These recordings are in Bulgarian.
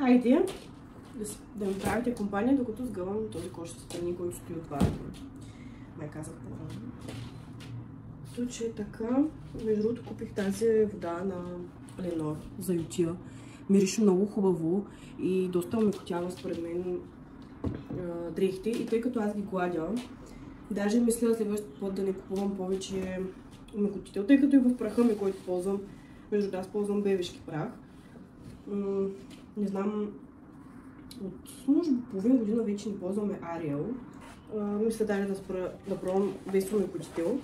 Хайде да ми правите компания, докато сгъвам този кош с страни, който стои отваряне. Май казах по-рано. Че е така. Между другото купих тази вода на Ленор за ютия. Мирише много хубаво и доста омекотява според мен дрехите. И тъй като аз ги гладя, даже мисля следващия път да не купувам повече омекотител, тъй като и в праха ми, който ползвам, между другото аз ползвам бебешки прах. Не знам, от може би половин година вече не ползваме Ариел. Мисля даже да пробвам без омекотител.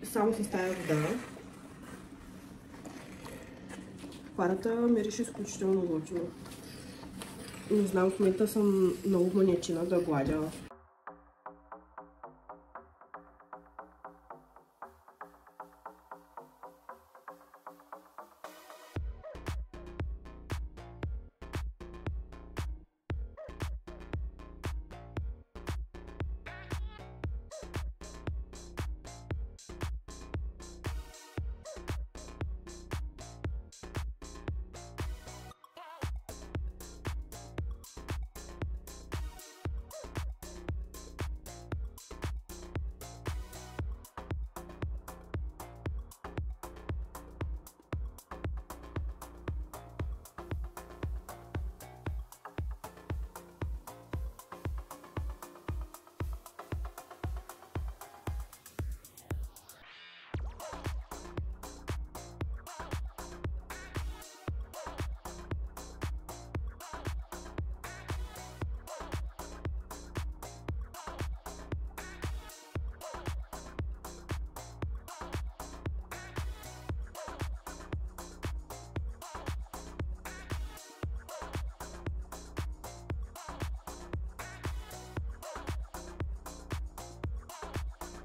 Само с тая вода. Парата мирише изключително готино. Не знам, в момента съм много маниачина да гладя.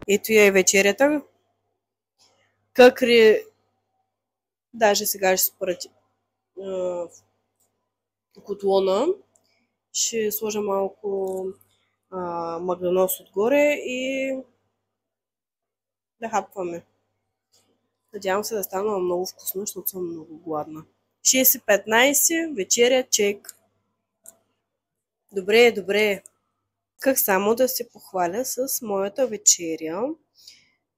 Ето я и вечерята. Къкри, даже сега ще според котлона. Ще сложа малко магданоз отгоре и да хапваме. Надявам се да стана много вкусно, защото съм много гладна. 6:15, вечеря, чек. Добре, добре. Исках само да се похваля с моята вечеря.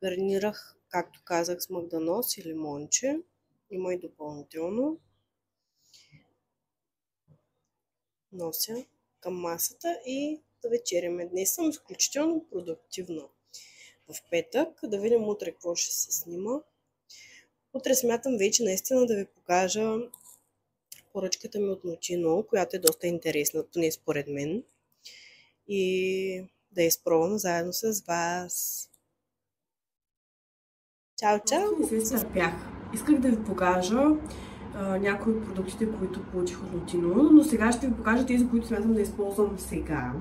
Гарнирах, както казах, с магданоз и лимонче. Има и допълнително. Нося към масата и да вечеряме. Днес съм изключително продуктивна. В петък, да видим утре какво ще се снима. Утре смятам вече наистина да ви покажа поръчката ми от Notino, която е доста интересна, поне според мен. И да я изпробвам заедно с вас. Чао, чао! Не се стърпях. Исках да ви покажа някои от продуктите, които получих от Notino, но сега ще ви покажа тези, които смятам да използвам сега.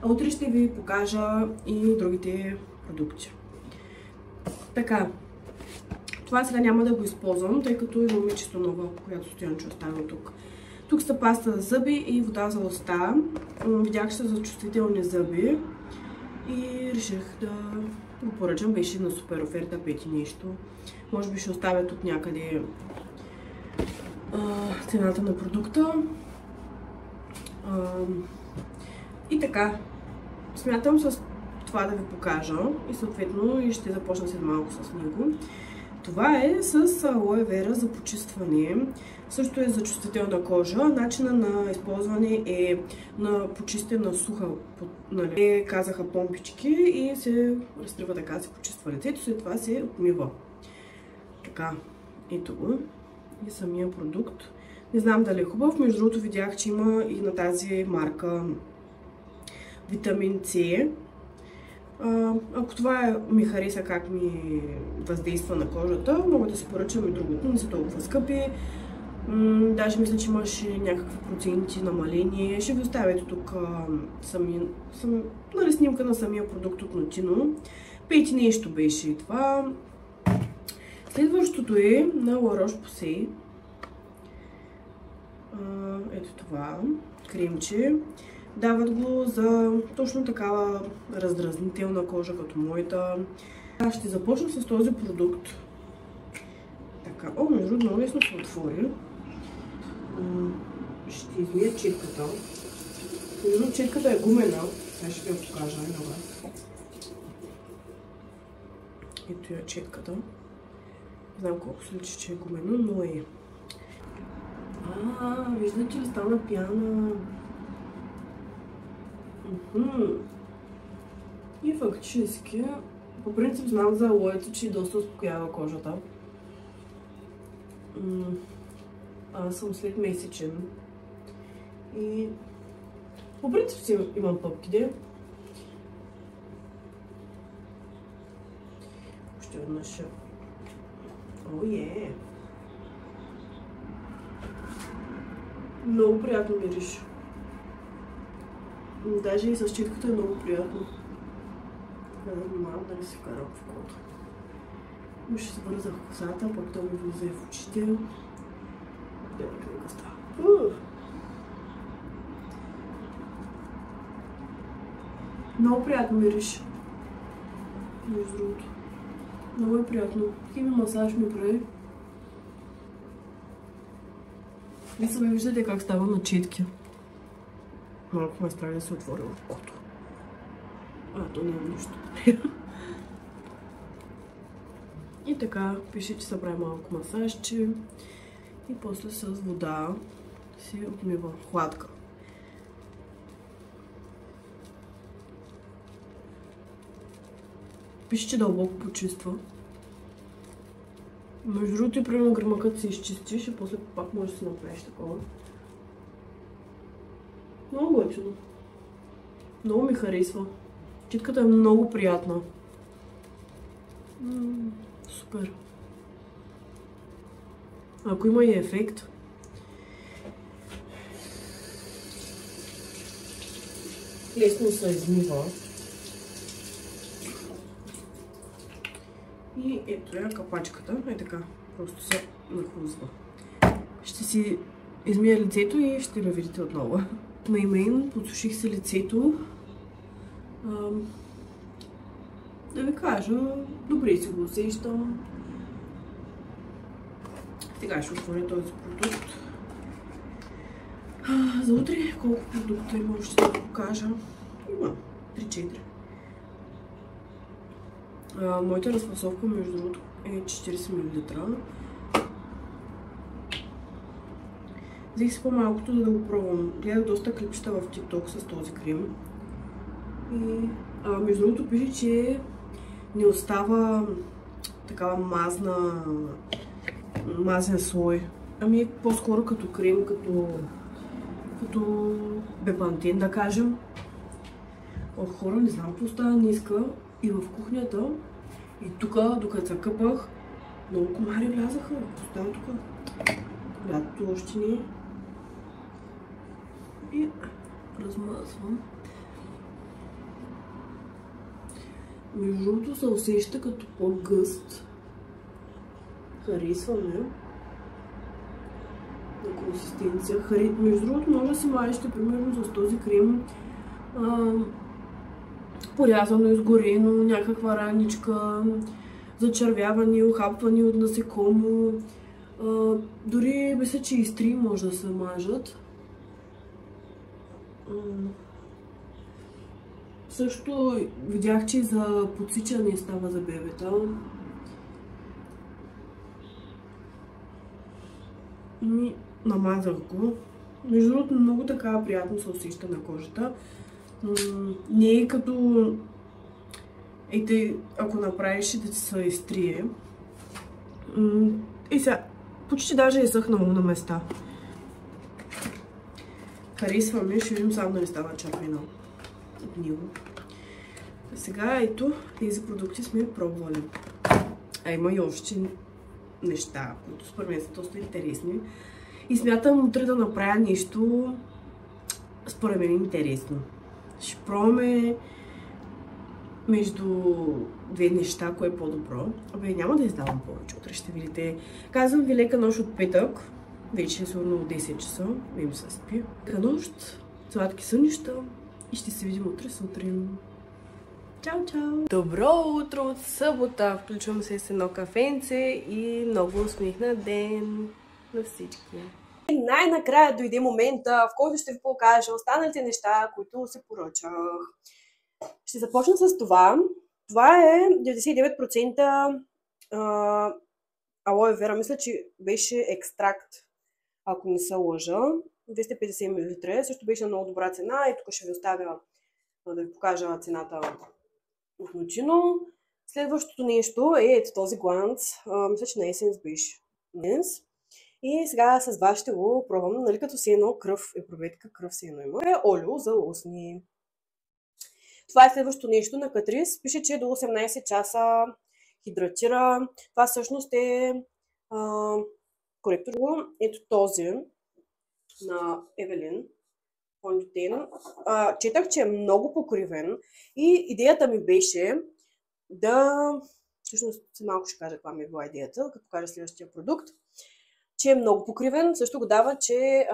А утре ще ви покажа и другите продукти. Така, това сега няма да го използвам, тъй като имаме чисто нова, която Стоянчо оставя тук. Тук са паста за зъби и вода за уста. Видях, че са за чувствителни зъби и реших да го поръчам. Беше на супер оферта, 5 нещо. Може би ще оставя тук някъде цената на продукта. И така, смятам с това да ви покажа и съответно и ще започна след малко с него. Това е с алоe вера за почистване. Също е за чувствителна кожа. Начина на използване е на почистена суха, нали, казаха помпички и се разтрива така, се почиства лицето, след това се отмива. Така, ето го. И самия продукт. Не знам дали е хубав, между другото видях, че има и на тази марка витамин С. Ако това ми хареса как ми въздейства на кожата, мога да си поръчам и другото, не са толкова скъпи. Даже мисля, че имаше някакви проценти намаление. Ще ви оставите тук нали, снимка на самия продукт от Notino. 5 нещо беше и това. Следващото е на La Roche-Posay. Ето това кремче. Дават го за точно такава раздразнителна кожа като моята. Аз ще започна с този продукт. Така, о, между другото, много лесно се отвори. Ще измия четката. Между четката е гумена. Сега ще ви я покажа еднага. Ето я четката. Не знам колко се личи, че е гумено, но е. Виждате ли стана пяна? И фактически, по принцип знам за алоето, че доста успокоява кожата. Аз съм след месечен. И по принцип си имам пъпки. Още веднъж. О, е! Много приятно мириш. Даже и с щитката е много приятно. Да внимавам да не се вкарам в кота. Ще се вързах косата, пък то ми влезе в очите. Много приятно мириш. Между другото. Много е приятно. Хими масаж ми прави. И сами виждате как става на четки. Малко ме страх да се отворя в кото. То няма нищо. И така, пише, че се прави малко масажче. И после с вода си отмива хладка. Пише, че дълбоко почиства. Между другото и примерно гръмъкът се изчистиш и после пак можеш да си направиш такова. Много готино. Много ми харесва. Читката е много приятна. Супер. Ако има и ефект. Лесно се измива. И ето я капачката. Е така. Просто се нахлузва. Ще си измия лицето и ще ме видите отново. Мен подсуших се лицето. Да ви кажа, добре си го усещам. Сега ще отворя този продукт. За утре колко продукта има, ще да покажа. Има 3-4. Моята разфасовка, между другото, е 40 мл. Взех си по-малкото, за да го пробвам. Гледах доста клипчета в TikTok с този крем. И между другото пише, че не остава такава мазен слой. Ами по-скоро като крем, като бепантен, да кажем. Хора, не знам какво става днеска. И в кухнята, и тук, докато се къпах, много комари влязаха. Какво става тук? Лятото още не е. И размазвам. Между другото се усеща като по-гъст. Харесва ме. На консистенция. Между другото може да си мажете примерно с този крем порязано, изгорено, някаква раничка, зачервяване, ухапване от насекомо. Дори мисля, че и стри може да се мажат. Също видях, че за подсичане става за бебета. И намазах го. Между другото, много така приятно се усеща на кожата. Не е като... Ете, ако направиш да ти се изтрие. И сега, почти даже е съхнало на места. Харесва ми, ще видим само да не става чапина от него. Сега ето, тези продукти сме пробвали. Има и още неща, които според мен са доста интересни. И смятам утре да направя нещо според мен интересно. Ще пробваме между две неща, кое е по-добро. Абе, няма да издавам повече, утре ще видите. Казвам ви лека нощ от петък. Вече е сигурно 10 часа, не им се спи. Лека нощ, сладки сънища и ще се видим утре сутрин. Чао, чао! Добро утро от събота! Включвам се с едно кафенце и много усмихнат ден на всички. И най-накрая дойде момента, в който ще ви покажа останалите неща, които се поръчах. Ще започна с това. Това е 99% алоe вера. Мисля, че беше екстракт, ако не се лъжа. 250 мл. Също беше на много добра цена. И тук ще ви оставя да ви покажа цената отночино. Следващото нещо е ето този гланц. Мисля, че на Essence беше. И сега с вас ще го пробвам, нали, като си едно кръв е проветка, кръв си едно има. Е олио за устни. Това е следващото нещо на Catrice. Пише, че до 18 часа хидратира. Това всъщност е коректор. Ето този на Евелин. Четах, че е много покривен и идеята ми беше да... Всъщност малко ще кажа каква ми е била идеята, като кажа следващия продукт. Че е много покривен, също го дава, че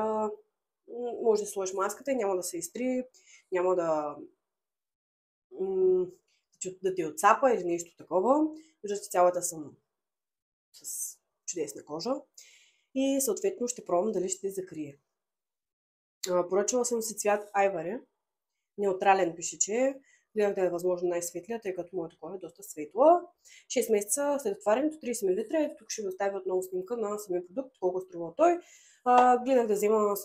може да сложиш маската и няма да се изтри, няма да те отцапа или нещо такова. Виждате, цялата съм с чудесна кожа и съответно ще пробвам дали ще закрие. Поръчала съм си цвят Ivory. Неутрален пише, че гледах да е възможно най-светлия, тъй като моята кожа е доста светла. 6 месеца след отварянето, 30 мл. Тук ще ви оставя отново снимка на самия продукт, колко струва той. Гледах да взема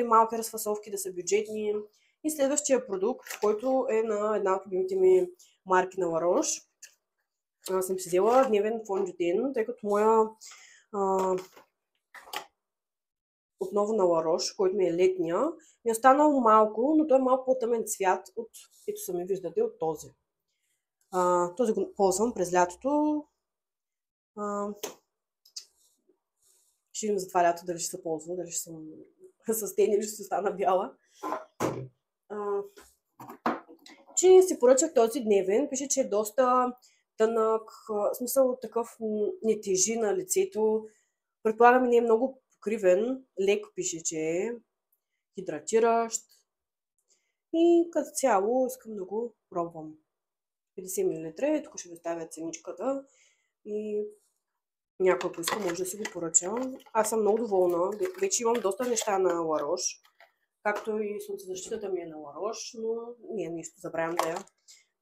малки разфасовки, да са бюджетни. И следващия продукт, който е на една от любимите ми марки на La Roche. Съм си взела дневен фондютен, тъй като моя отново на La Roche, който ми е летния, ми е останал малко, но той е малко по-тъмен цвят от, ето сами виждате, от този. Този го ползвам през лятото. Ще видим за това лято дали ще се ползва, дали ще съм с тени или ще остана бяла. Че си поръчах този дневен, пише, че е доста тънък, в смисъл такъв не тежи на лицето. Предполагам, не е много покривен, леко пише, че е хидратиращ. И като цяло искам да го пробвам. 50 мл, тук ще ви оставя ценичката и някой, ако иска, може да си го поръча. Аз съм много доволна. Вече имам доста неща на La Roche, както и слънцезащитата ми е на La Roche, но не е нищо, забравям да я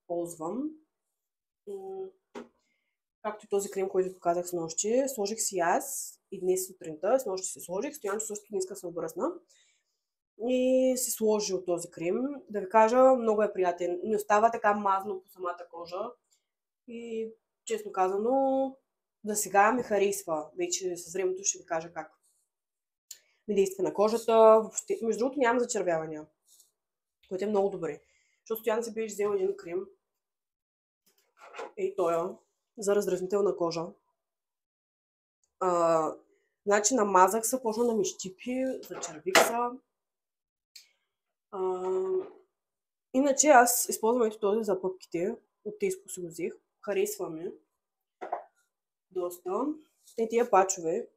ползвам. Както и този крем, който показах с нощи, сложих си аз и днес сутринта, с нощи си сложих, Стоянчо също днеска се обръсна. И си сложи от този крем. Да ви кажа, много е приятен. Не остава така мазно по самата кожа. И честно казано, за сега ми харесва. Вече с времето ще ви кажа как ми действа на кожата. Въобще, между другото нямам зачервявания, което е много добре. Защото Стоян си беше взел един крем. Ей тоя, за раздразнителна кожа. Значи намазах се, почна да ми щипи, зачервих се. Иначе аз използвам ето този за пъпките. От Tesco си го взех. Харесва ми доста. И тия пачове.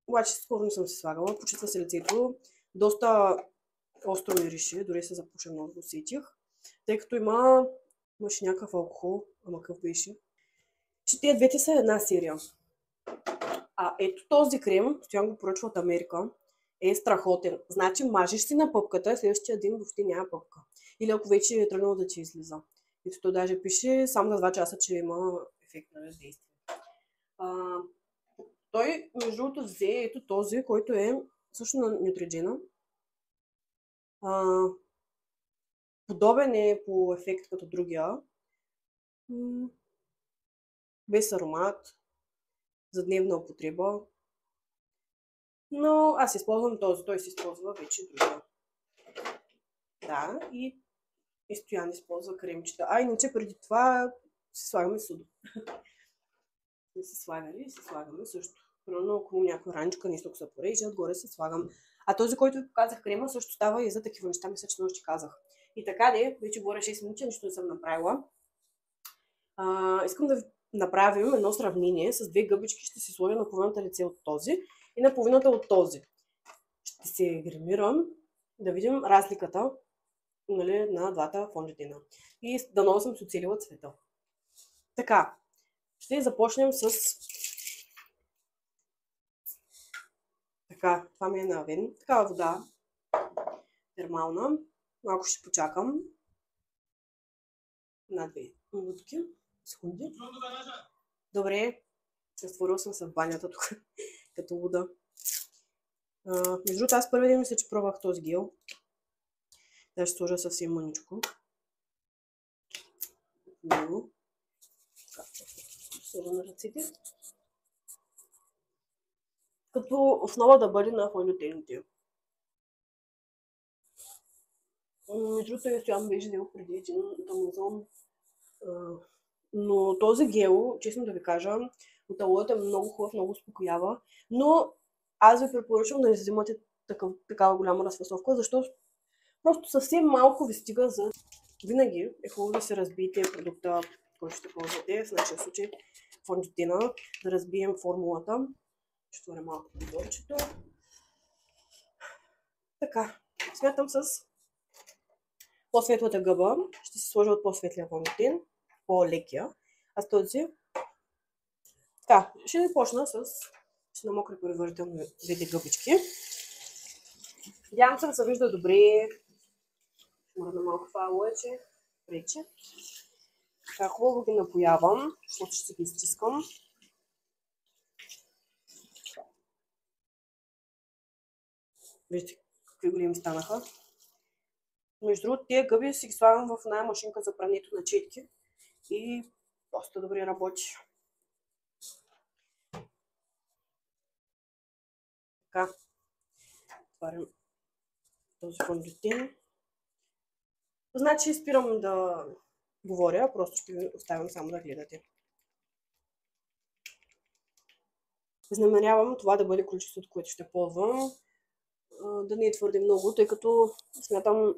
Обаче скоро не съм си слагала. Почиства се лицето. Доста остро мирише. Дори се запушен много, усетих. Тъй като имаше някакъв алкохол. Ама какъв беше. Че тези двете са една серия. Ето този крем, Стоян го поръчва от Америка, е страхотен. Значи мажеш си на пъпката, следващия ден въобще няма пъпка. Или ако вече е тръгнало да ти излиза. Ето то даже пише само на 2 часа, че има ефект на действие. Той, между другото, взе ето този, който е също на Neutrogena. Подобен е по ефект като другия. Без аромат. За дневна употреба. Но аз използвам този. Той се използва вече другия. Да, и Стоян използва кремчета. Иначе преди това си слагаме судо. Не си слагали, си слагаме също. Примерно, ако някоя раничка, нещо ако се порежа, отгоре си слагам. Този, който ви показах крема, също става и за такива неща, мисля, че нощи казах. И така вече говоря 6 минути, нищо не съм направила. Искам да ви направим едно сравнение с 2 гъбички. Ще си сложа на половината лице от този и на половината от този. Ще се гримирам да видим разликата, нали, на двата фондютена. И дано съм си оцелила цвета. Така, ще започнем с... Така, това ми е навен. Такава вода, термална. Малко ще почакам. На 2 минутки. Секунди. Добре. Разтворил съм се в банята тук, като луда. Между другото, аз първи ден мисля, че пробвах този гел. Да, ще сложа съвсем мъничко. Много. Така, сложа на ръцете. Като основа да бъде на фойлютените. Между другото, Стоян беше взел преди един от Амазон. Но този гел, честно да ви кажа, от алоето е много хубав, много успокоява. Но аз ви препоръчвам да не взимате такава голяма разфасовка, защото просто съвсем малко ви стига за... Винаги е хубаво да се разбиете продукта, който ще ползвате. В нашия случай фондютина, да разбием формулата. Ще отворя малко прозорчето. Така, смятам с по-светлата гъба. Ще си сложа от по-светлия фондютин, по-лекия. А с този... Така, ще започна с... Ще намокря предварително двете гъбички. Надявам се да се вижда добре. Ще мръдна малко това алоече. Вече. Така, хубаво ги напоявам, защото ще ги изтискам. Вижте какви големи станаха. Между другото, тия гъби си ги слагам в една машинка за прането на четки и доста добре работи. Така, отварям този фондютин. Значи спирам да говоря, просто ще ви оставям само да гледате. Възнамерявам това да бъде количеството, което ще ползвам. Да не е твърде много, тъй като смятам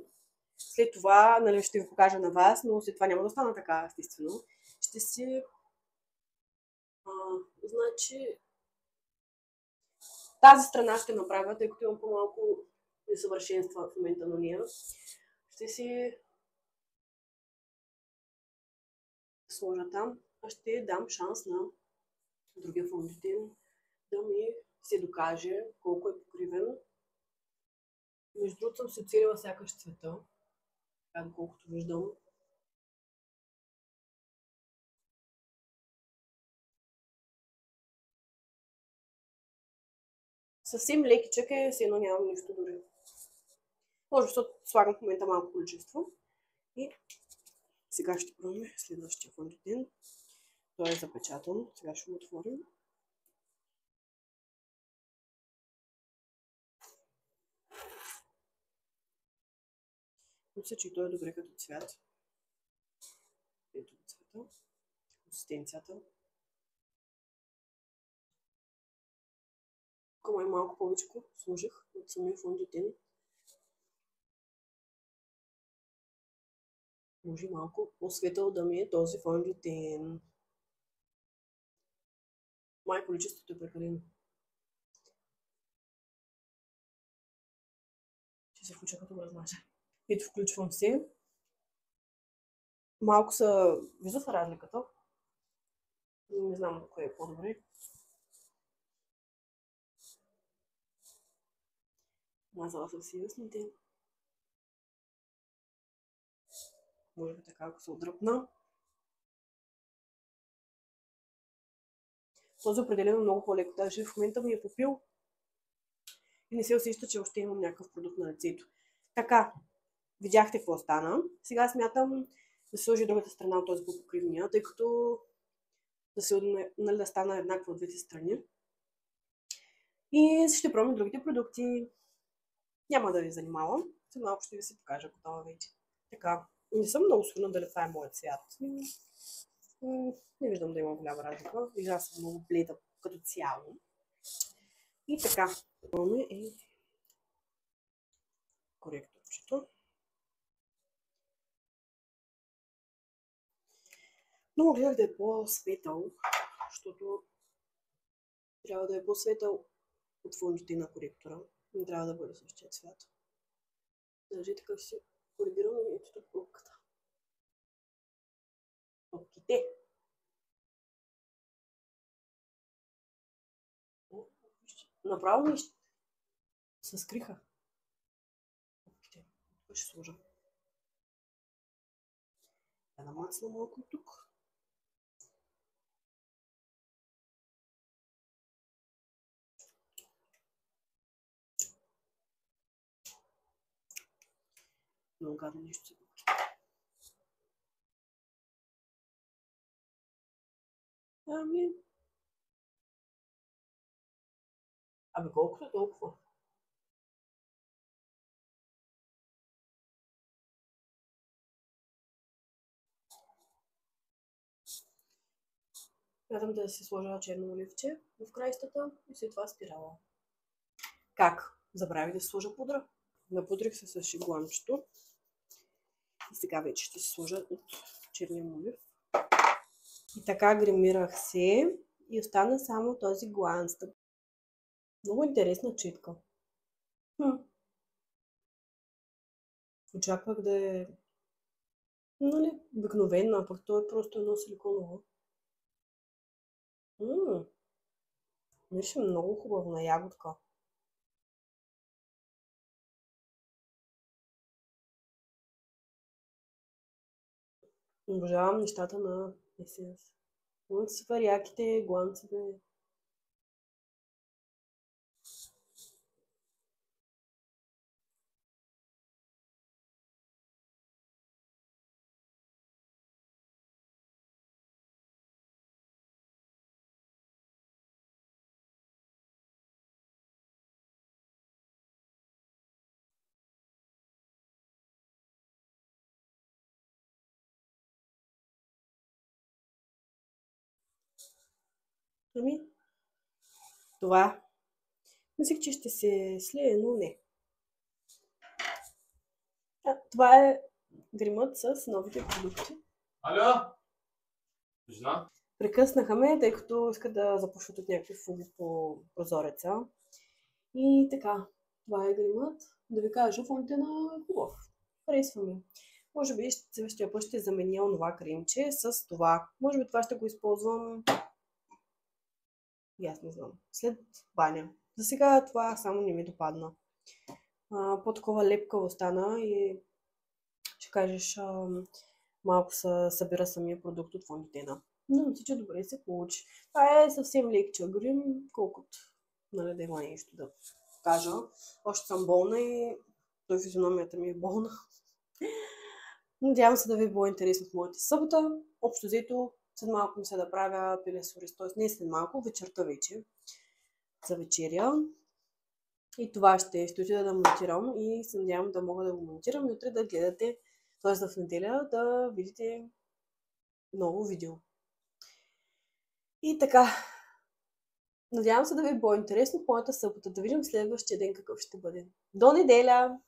след това, нали, ще ви покажа на вас, но след това няма да стана така, естествено. Ще си... значи... Тази страна ще направя, тъй като имам по-малко несъвършенства в момента на нея. Ще си сложа там, а ще дам шанс на другия фондютин да ми се докаже колко е покривен. Между другото съм се оцелила сякаш цвета, така доколкото виждам. Съвсем лекичък е, все едно нямам нищо дори. Може, защото слагам в момента малко количество. И сега ще пробваме следващия фондютин. Той е запечатан. Сега ще го отворим. Мисля, че той е добре като цвят. Ето цвета. Консистенцията. Тук май малко повече сложих от самия фондютин. Може малко по-светъл да ми е този фондютин. Май количеството е прекалено. Ще се включа като го размажа. Ето, включвам се. Малко са... Вижда са разликата. Не знам кое е по-добре. Мазала съм си ясните. Може би така, ако се отдръпна. Този определено много по-леко. Даже в момента ми е попил и не се усеща, че още имам някакъв продукт на лицето. Така, видяхте какво стана. Сега смятам да се сложи другата страна от този по-покривния, тъй като да стана еднакво от двете страни. И ще пробвам другите продукти. Няма да ви занимавам. След малко ще ви се покажа готова вече. Така, не съм много сигурна дали това е моят цвят. Не виждам да има голяма разлика. Виждам съм много бледа като цяло. И така, имаме и коректорчето. Но гледах да е по-светъл, защото трябва да е по-светъл от фондите на коректора. Не трябва да бъде същия цвят. Даже така си коригирам и ето тук пробката. топките. Направо ми се скриха. Топките. Това ще сложа. Да намацна малко тук. Много гадно нещо се. Абе колкото е толкова. Смятам да си сложа черно оливче в краищата и след това спирала. Как? Забравих да си сложа пудра. Напудрих се с шигланчето. И сега вече ще си сложа от черния олив. И така гримирах се и остана само този гланц. Много интересна четка. Очаквах да е обикновена, а пък то е просто едно силиконово. Мирише много хубаво на ягодка. Обожавам нещата на Essence. Имат супер яките гланцеве. Това. Мислих, че ще се слее, но не. Това е гримът с новите продукти. Алло! Жена? Прекъснаха ме, тъй като искат да запушват от някакви фуги по прозореца. И така, това е гримът. Да ви кажа, фоните на хубав. Харесва ми. Може би следващия път ще заменя онова кремче с това. Може би това ще го използвам. И аз не знам. След баня. За сега това само не ми допадна. По-такова лепкаво стана и ще кажеш малко събира самия продукт от фондитена. Но мисля, че добре се получи. Това е съвсем лекча грим, колкото да има нещо да кажа. Още съм болна и той физиономията ми е болна. Надявам се да ви е било интересно в моята събота. Общо взето, след малко ми се да правя пиле с ориз, т.е. не след малко, вечерта вече, за вечеря. И това ще отида да монтирам и се надявам да мога да го монтирам и утре да гледате, т.е. в неделя да видите ново видео. И така, надявам се да ви е било интересно в моята събота. Да видим следващия ден какъв ще бъде. До неделя!